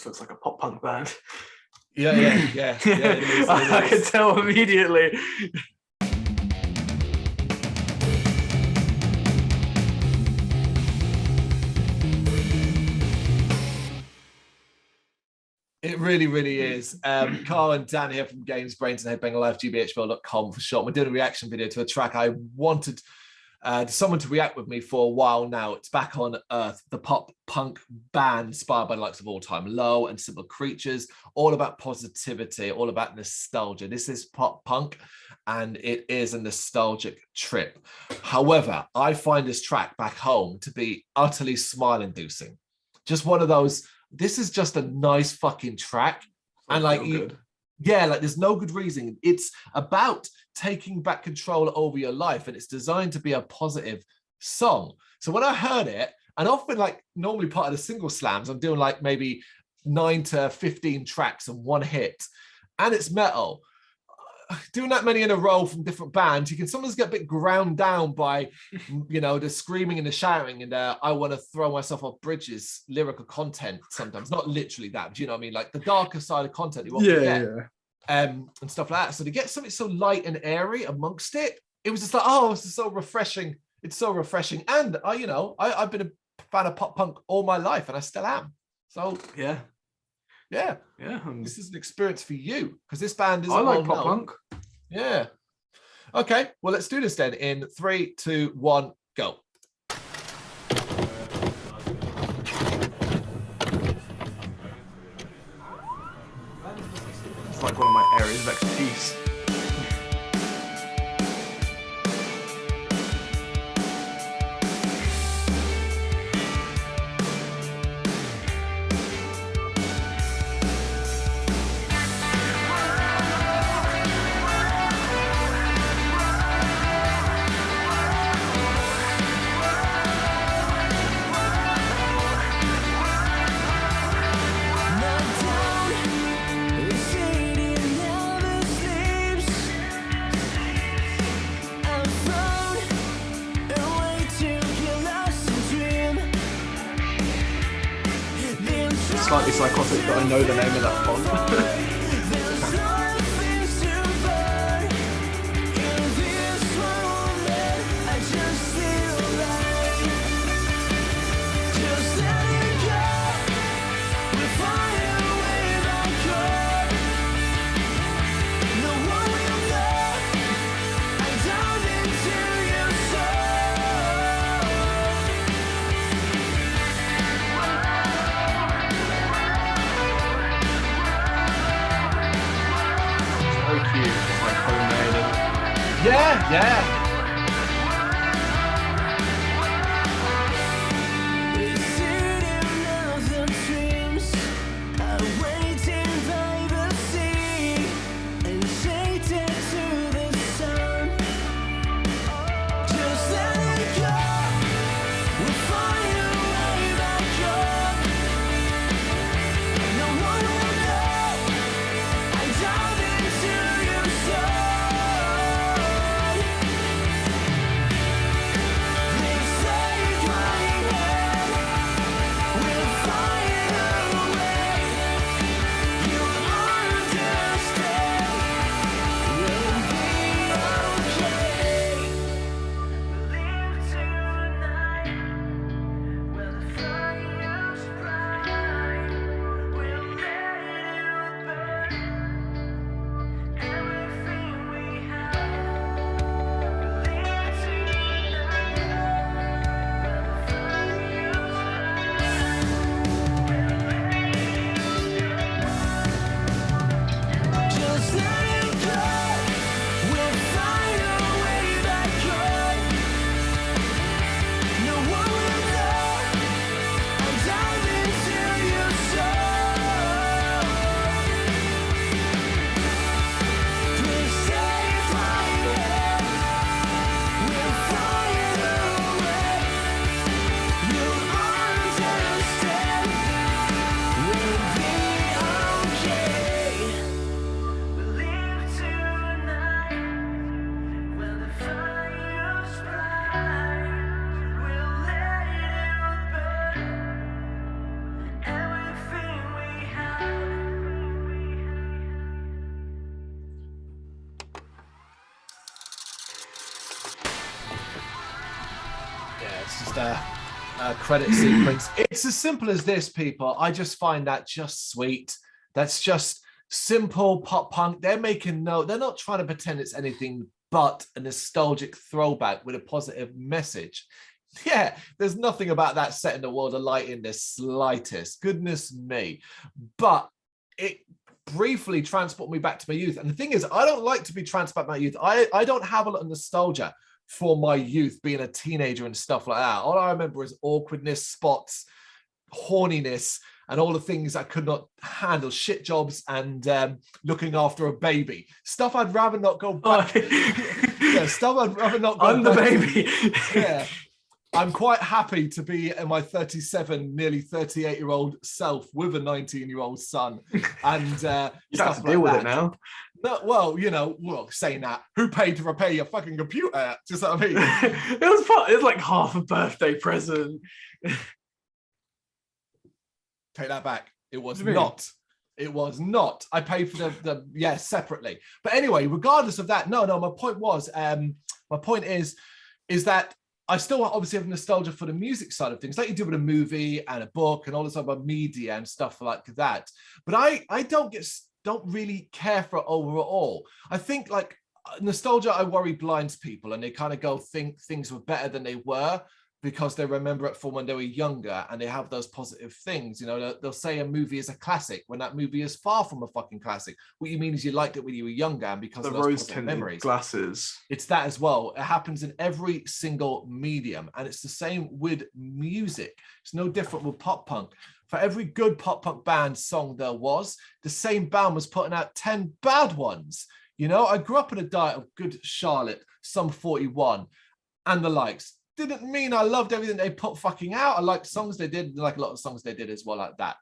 looks like a pop punk band. Yeah. It is. I can tell immediately. It really, really is. Carl and Dan here from Brrraaains A Head-Banging Life, gbhblofficial for short. We're doing a reaction video to a track I wanted someone to react with me for a while now. It's Back on Earth, the pop punk band inspired by the likes of All Time Low and Simple Creatures, all about positivity, all about nostalgia. This is pop punk and it is a nostalgic trip. However, I find this track Back Home to be utterly smile-inducing. Just one of those, this is just a nice fucking track. And like, there's no good reason. It's about taking back control over your life and it's designed to be a positive song. So when I heard it, and often like normally part of the single slams, I'm doing like maybe 9 to 15 tracks and one hit, and it's metal. Doing that many in a row from different bands, you can sometimes get a bit ground down by, you know, the screaming and the shouting and I want to throw myself off bridges, lyrical content sometimes. Not literally that, but you know what I mean? Like the darker side of content you won't forget, and stuff like that. So to get something so light and airy amongst it, it was just like, oh, this is so refreshing. It's so refreshing. And I've been a fan of pop punk all my life and I still am. So yeah. This is an experience for you because this band is. I like pop punk. Yeah. Okay. Well, let's do this then. In 3, 2, 1, go. It's like one of my areas of expertise. Slightly psychotic, but I know the name of that font. Yeah. It's just a credit sequence. It's as simple as this, people. I just find that just sweet. That's just simple pop punk. They're not trying to pretend it's anything but a nostalgic throwback with a positive message. Yeah, there's nothing about that setting the world alight in the slightest. Goodness me. But it briefly transported me back to my youth. And the thing is, I don't like to be transported back to my youth. I don't have a lot of nostalgia for my youth, being a teenager and stuff like that. All I remember is awkwardness, spots, horniness, and all the things I could not handle, shit jobs and looking after a baby. Stuff I'd rather not go back. Yeah, stuff I'd rather not go I'm back. the baby. Yeah. I'm quite happy to be in my 37, nearly 38-year-old self with a 19-year-old son. And you stuff have to like deal with that. it now. No, well, saying that, who paid to repair your fucking computer? Do you know what I mean? It was like half a birthday present. Take that back. It was Really? not. It was not. I paid for the separately. But anyway, regardless of that, no, my point is that I still obviously have nostalgia for the music side of things, like you do with a movie and a book and all this other media and stuff like that. But I don't really care for it overall. I think like nostalgia, I worry, blinds people, and they kind of think things were better than they were because they remember it from when they were younger and they have those positive things. You know, they'll say a movie is a classic when that movie is far from a fucking classic. What you mean is you liked it when you were younger, and because The of those rose-tinted memories. glasses. It's that as well. It happens in every single medium, and it's the same with music. It's no different with pop punk. For every good pop punk band song there was, the same band was putting out 10 bad ones. You know, I grew up in a diet of Good Charlotte, Sum 41, and the likes. Didn't mean I loved everything they put fucking out. I liked songs they did, like a lot of songs they did as well, like that.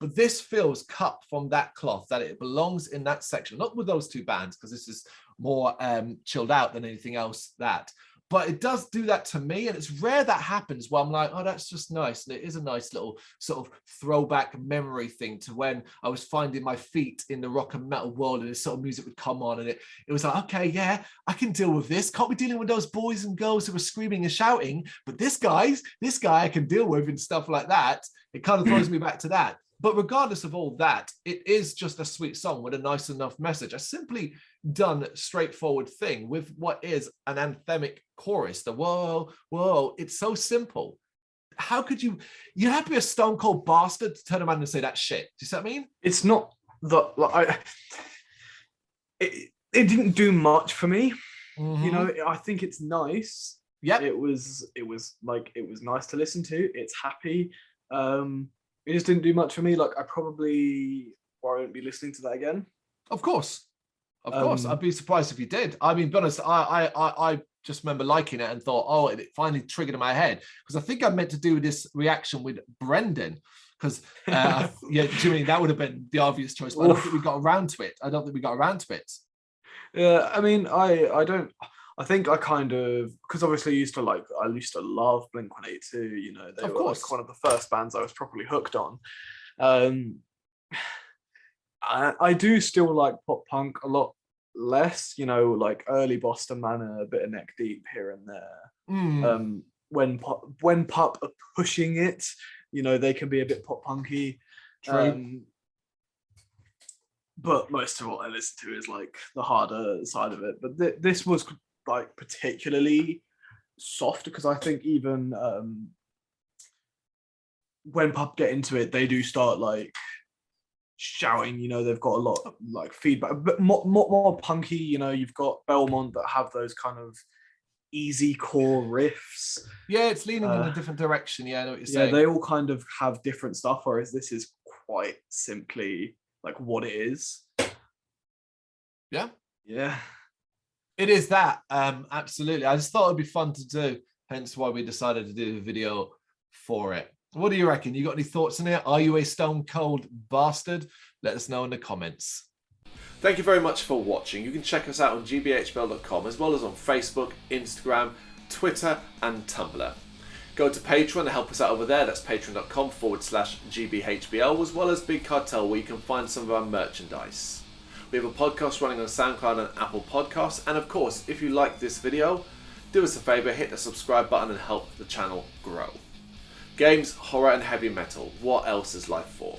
But this feels cut from that cloth, that it belongs in that section, not with those two bands, because this is more chilled out than anything else that. But it does do that to me, and it's rare that happens where I'm like, oh, that's just nice. And it is a nice little sort of throwback memory thing to when I was finding my feet in the rock and metal world, and this sort of music would come on, and it was like, okay, yeah, I can deal with this. Can't be dealing with those boys and girls who are screaming and shouting, but this guy I can deal with and stuff like that. It kind of throws me back to that. But regardless of all that, it is just a sweet song with a nice enough message. A simply done, straightforward thing with what is an anthemic chorus. The whoa, whoa, it's so simple. How could you have to be a stone cold bastard to turn around and say that shit? Do you see what I mean? It's not it didn't do much for me. Mm-hmm. You know, I think it's nice. Yeah. It was nice to listen to. It's happy. It just didn't do much for me. Like, I probably won't be listening to that again. Of course. I'd be surprised if you did. I mean, be honest, I just remember liking it and thought, oh, it finally triggered in my head. Because I think I meant to do this reaction with Brendan. Because, yeah, Jimmy, that would have been the obvious choice. But I don't think we got around to it. Yeah, I mean, I think I kind of, because obviously I used to love Blink-182, you know, they were like one of the first bands I was properly hooked on. I do still like pop punk a lot less, you know, like early Boston Manor, a bit of Neck Deep here and there. When pop are pushing it, you know, they can be a bit pop punky. But most of what I listen to is like the harder side of it. But this was like particularly soft, because I think even when pop get into it, they do start like shouting, you know, they've got a lot of like feedback, but more punky, you know. You've got Belmont that have those kind of easy core riffs. Yeah, it's leaning in a different direction. Yeah, I know what you're saying. They all kind of have different stuff, whereas this is quite simply like what it is. Yeah. It is that, absolutely. I just thought it'd be fun to do, hence why we decided to do a video for it. What do you reckon? You got any thoughts on it? Are you a stone cold bastard? Let us know in the comments. Thank you very much for watching. You can check us out on gbhbl.com, as well as on Facebook, Instagram, Twitter and Tumblr. Go to Patreon and help us out over there. That's patreon.com/gbhbl, as well as Big Cartel, where you can find some of our merchandise. We have a podcast running on SoundCloud and Apple Podcasts. And of course, if you like this video, do us a favour, hit the subscribe button and help the channel grow. Games, horror and heavy metal, what else is life for?